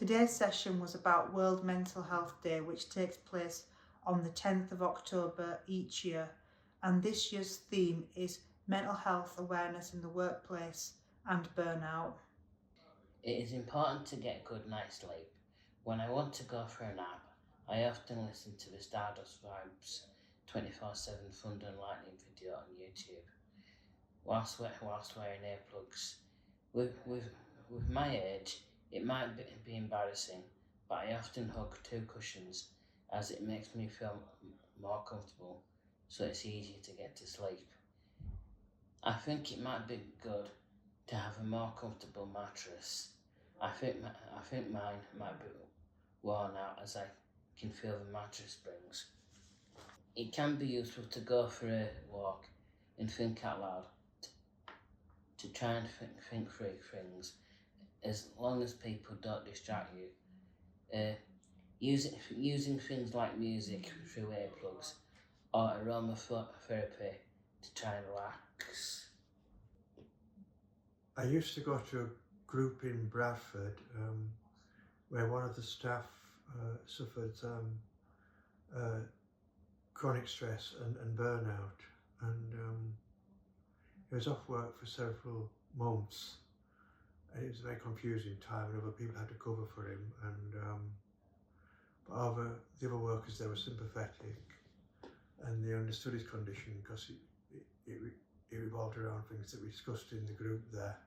Today's session was about World Mental Health Day, which takes place on the 10th of October each year, and this year's theme is mental health awareness in the workplace and burnout. It is important to get a good night's sleep. When I want to go for a nap, I often listen to the Stardust Vibes 24/7 Thunder and Lightning video on YouTube, whilst wearing earplugs. With my age, it might be embarrassing, but I often hug two cushions as it makes me feel more comfortable, so it's easier to get to sleep. I think it might be good to have a more comfortable mattress. I think mine might be worn out as I can feel the mattress springs. It can be useful to go for a walk and think out loud, to try and think through things, as long as people don't distract you. Using things like music through earplugs or aromatherapy to try and relax. I used to go to a group in Bradford where one of the staff suffered chronic stress and burnout, and he was off work for several months, and it was a very confusing time, and other people had to cover for him, and but the other workers there were sympathetic, and they understood his condition because it revolved around things that we discussed in the group there.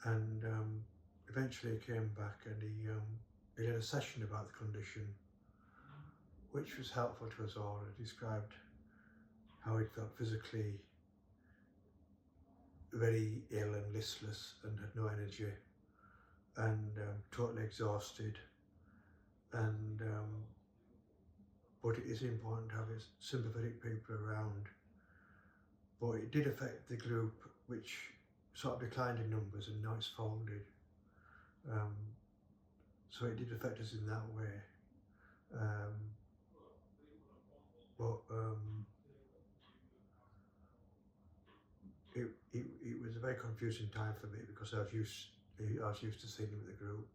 And eventually he came back and he had a session about the condition, which was helpful to us all. It described how he felt physically very ill and listless and had no energy and totally exhausted. And but it is important to have sympathetic people around. But it did affect the group, which sort of declined in numbers, and now it's folded. So it did affect us in that way. It was a very confusing time for me because I was used to seeing him with the group.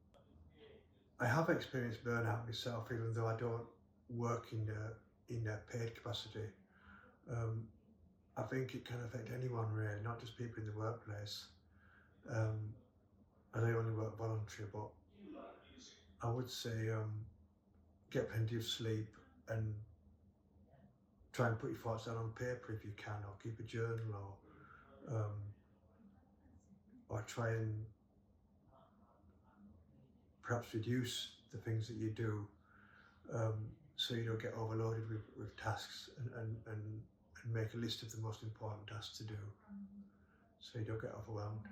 I have experienced burnout myself, even though I don't work in a paid capacity. I think it can affect anyone really, not just people in the workplace. And I only work voluntary, but I would say get plenty of sleep and try and put your thoughts down on paper if you can, or keep a journal, or try and perhaps reduce the things that you do, so you don't get overloaded with tasks, and make a list of the most important tasks to do, so you don't get overwhelmed.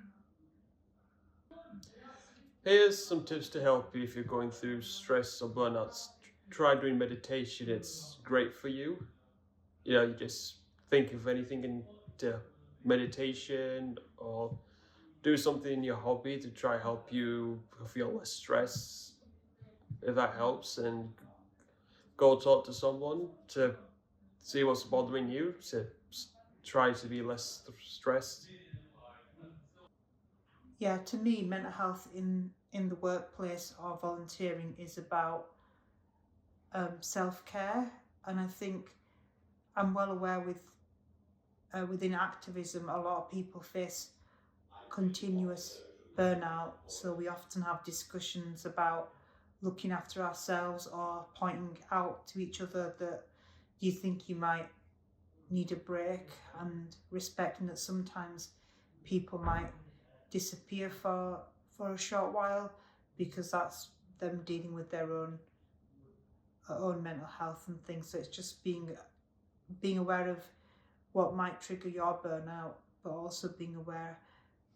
Here's some tips to help you if you're going through stress or burnouts. Try doing meditation. It's great for you. You just think of anything into meditation, or do something in your hobby to try help you feel less stress, if that helps, and go talk to someone to see what's bothering you, to try to be less stressed. Yeah, to me, mental health in the workplace or volunteering is about self-care, and I think I'm well aware within activism a lot of people face continuous burnout, so we often have discussions about looking after ourselves or pointing out to each other that you think you might need a break, and respecting that sometimes people might disappear for a short while because that's them dealing with their own mental health and things. So it's just being aware of what might trigger your burnout, but also being aware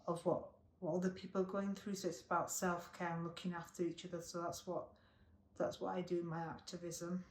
of what other people are going through. So it's about self-care and looking after each other. So that's what I do in my activism.